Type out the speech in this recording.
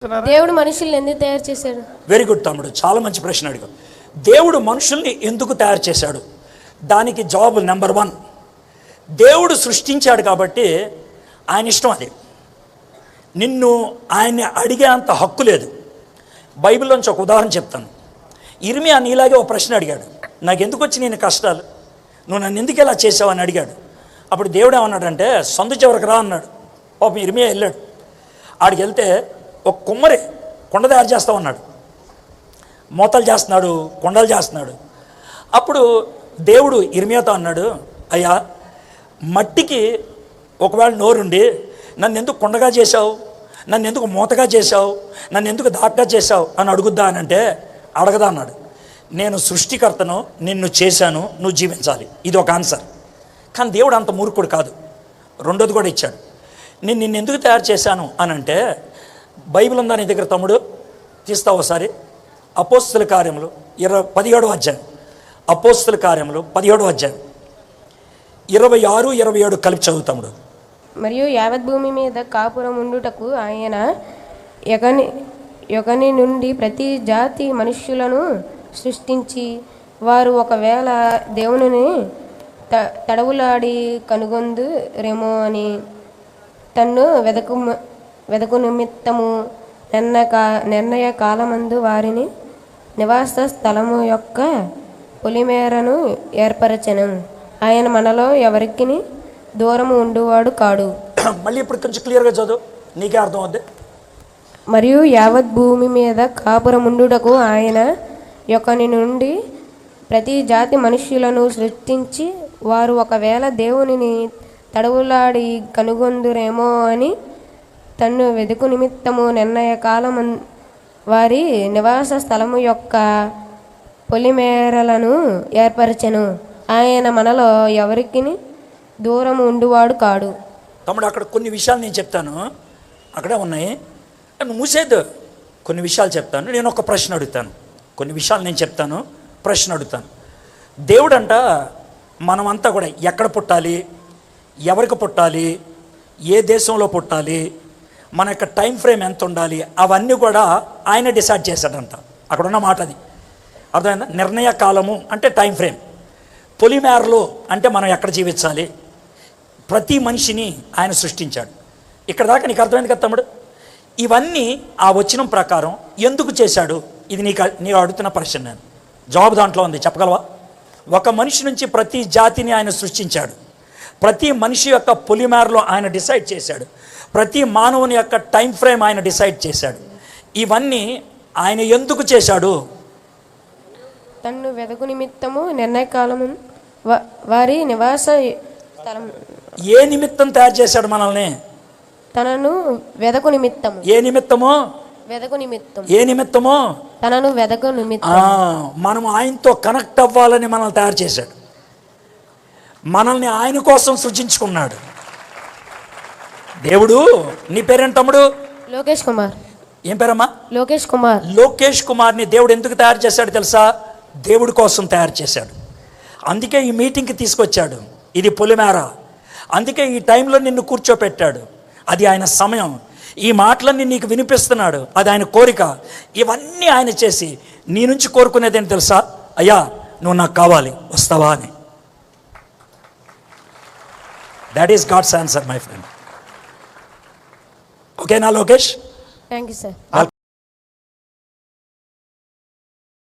దేవుడు మనుషుల్ని ఎందుకు తయారు చేశాడు? వెరీ గుడ్ తమ్ముడు, చాలా మంచి ప్రశ్న అడిగావు. దేవుడు మనుషుల్ని ఎందుకు తయారు చేశాడు? దానికి జవాబు నెంబర్ 1, దేవుడు సృష్టించాడు కాబట్టి ఆయన ఇష్టం. అది నిన్ను ఆయన్ని అడిగే అంత హక్కు లేదు. బైబిల్లోంచి ఒక ఉదాహరణ చెప్తాను. ఇర్మియా నీలాగే ఒక ప్రశ్న అడిగాడు, నాకు ఎందుకు వచ్చి నేను కష్టాలు, నువ్వు నన్ను ఎందుకు ఇలా చేసావు అని అడిగాడు. అప్పుడు దేవుడు ఏమన్నాడంటే, సొంత చివరికి రా అన్నాడు. పాపం ఇర్మియా వెళ్ళాడు. ఆడికి వెళ్తే ఒక కుమ్మరి కొండ తయారు చేస్తా ఉన్నాడు, మోతలు చేస్తున్నాడు, కొండలు చేస్తున్నాడు. అప్పుడు దేవుడు ఇర్మియాతో అన్నాడు, అయ్యా మట్టికి ఒకవేళ నోరుండి నన్ను ఎందుకు కొండగా చేశావు, నన్ను ఎందుకు మూతగా చేశావు, నన్ను ఎందుకు దాగ్గా చేశావు అని అడుగుద్దా అని అంటే అడగదా అన్నాడు. నేను సృష్టికర్తను, నిన్ను చేశాను, నువ్వు జీవించాలి. ఇది ఒక ఆన్సర్. కానీ దేవుడు అంత మూర్ఖుడు కాదు. రెండోది కూడా ఇచ్చాడు. నిన్ను ఎందుకు తయారు చేశాను అని అంటే, బైబిల్ ఉందా నీ దగ్గర తమ్ముడు? తీస్తావు ఒకసారి. అపోస్తుల కార్యములు 17వ అధ్యాయం. అపోస్తుల కార్యములు 17వ అధ్యాయం 26, 27 కలిపి చదువుతాముడు. మరియు యావత్ భూమి మీద కాపురం ఉండుటకు ఆయన యొకని నుండి ప్రతి జాతి మనుష్యులను సృష్టించి, వారు ఒకవేళ దేవునిని తడవులాడి కనుగొందురేమో అని తన్ను వెదకు నిమిత్తము నిర్ణయ కాలమందు వారిని నివాస స్థలము యొక్క పొలిమేరను ఏర్పరచెను. ఆయన మనలో ఎవరికి దూరము ఉండువాడు కాడు. మళ్ళీ ఇప్పుడు కొంచెం క్లియర్గా చదువు, నీకే అర్థం అవుద్ది. మరియు యావత్ భూమి మీద కాపురముండుటకు ఆయన యొకని నుండి ప్రతి జాతి మనుష్యులను సృష్టించి, వారు ఒకవేళ దేవునిని తడవులాడి కనుగొందురేమో అని తన్ను వెదుకు నిమిత్తము నిర్ణయ కాలం వారి నివాస స్థలము యొక్క పొలిమేరలను ఏర్పరచెను. ఆయన మనలో ఎవరికి దూరము ఉండువాడు కాడు. తమ్ముడు, అక్కడ కొన్ని విషయాలు నేను చెప్తాను, అక్కడే ఉన్నాయి, నువ్వు మూసేద్దు. కొన్ని విషయాలు చెప్తాను, నేను ఒక ప్రశ్న అడుగుతాను. కొన్ని విషయాలు నేను చెప్తాను, ప్రశ్న అడుగుతాను. దేవుడంట మనమంతా కూడా ఎక్కడ పుట్టాలి, ఎవరికి పుట్టాలి, ఏ దేశంలో పుట్టాలి, మన యొక్క టైం ఫ్రేమ్ ఎంత ఉండాలి, అవన్నీ కూడా ఆయన డిసైడ్ చేశాడంట. అక్కడ ఉన్న మాట అది అర్థమైందా? నిర్ణయ కాలము అంటే టైం ఫ్రేమ్, పొలిమేరలో అంటే మనం ఎక్కడ జీవించాలి, ప్రతి మనిషిని ఆయన సృష్టించాడు. ఇక్కడ దాకా నీకు అర్థమైంది కదా తమ్ముడు? ఇవన్నీ ఆ వచనం ప్రకారం ఎందుకు చేశాడు? ఇది నీకు అడుగుతున్న ప్రశ్న. నేను జవాబు దాంట్లో ఉంది, చెప్పగలవా? ఒక మనిషి నుంచి ప్రతి జాతిని ఆయన సృష్టించాడు. ప్రతి మనిషి యొక్క పొలిమేరలో ఆయన డిసైడ్ చేశాడు. ప్రతి మానవుని యొక్క టైం ఫ్రేమ్ ఆయన డిసైడ్ చేశాడు. ఇవన్నీ ఆయన ఎందుకు చేశాడు? తన్ను వెదకు నిమిత్తము నిర్ణయకాలము వారి నివాస స్థలం. ఏ నిమిత్తం తయారు చేశాడు మనల్ని? తనను వెదకు నిమిత్తము. ఏ నిమిత్తమో? వెదకు నిమిత్తం. ఏ నిమిత్తమో? తనను వెదకు నిమిత్తం. మనం ఆయనతో కనెక్ట్ అవ్వాలని మనల్ని తయారు చేశాడు. మనల్ని ఆయన కోసం సృజించుకున్నాడు దేవుడు. నీ పేరేంటి తమ్ముడు? లోకేష్ కుమార్. ఏం పేరమ్మా? లోకేష్ కుమార్. లోకేష్ కుమార్ని దేవుడు ఎందుకు తయారు చేశాడు తెలుసా? దేవుడి కోసం తయారు చేశాడు. అందుకే ఈ మీటింగ్కి తీసుకొచ్చాడు. ఇది పొలిమేర. అందుకే ఈ టైంలో నిన్ను కూర్చోపెట్టాడు. అది ఆయన సమయం. ఈ మాటలన్నీ నీకు వినిపిస్తున్నాడు, అది ఆయన కోరిక. ఇవన్నీ ఆయన చేసి నీ నుంచి కోరుకునేది ఏంటి తెలుసా? అయ్యా నువ్వు నాకు కావాలి, వస్తావా అని. That is God's answer my friend. ఓకేనా లోకేష్? Thank you sir.